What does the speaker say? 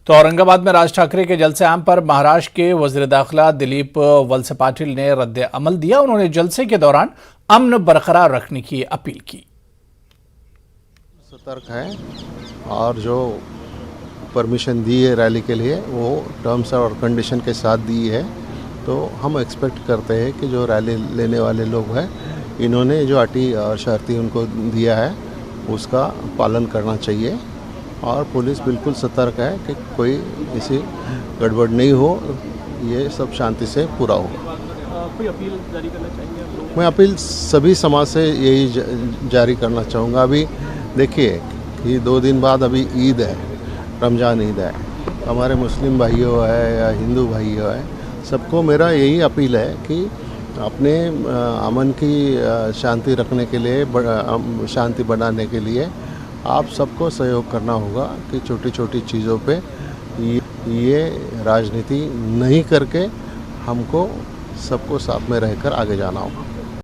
तो औरंगाबाद में राज ठाकरे के जलसे-आम पर महाराष्ट्र के वजीर दाखिला दिलीप वलसे पाटिल ने रद्द अमल दिया। उन्होंने जलसे के दौरान अमन बरकरार रखने की अपील की। सतर्क है और जो परमिशन दी है रैली के लिए वो टर्म्स और कंडीशन के साथ दी है। तो हम एक्सपेक्ट करते हैं कि जो रैली लेने वाले लोग हैं इन्होंने जो अटी और शर्ती उनको दिया है उसका पालन करना चाहिए और पुलिस बिल्कुल सतर्क है कि कोई किसी गड़बड़ नहीं हो, ये सब शांति से पूरा हो। कोई अपील जारी करना चाहेंगे आप लोग? मैं अपील सभी समाज से यही जारी करना चाहूँगा। अभी देखिए कि 2 दिन बाद अभी ईद है, रमज़ान ईद है। हमारे मुस्लिम भाइयों है या हिंदू भाइयों है, सबको मेरा यही अपील है कि अपने अमन की शांति रखने के लिए, शांति बनाने के लिए आप सबको सहयोग करना होगा कि छोटी छोटी चीज़ों पे ये राजनीति नहीं करके हमको सबको साथ में रहकर आगे जाना होगा।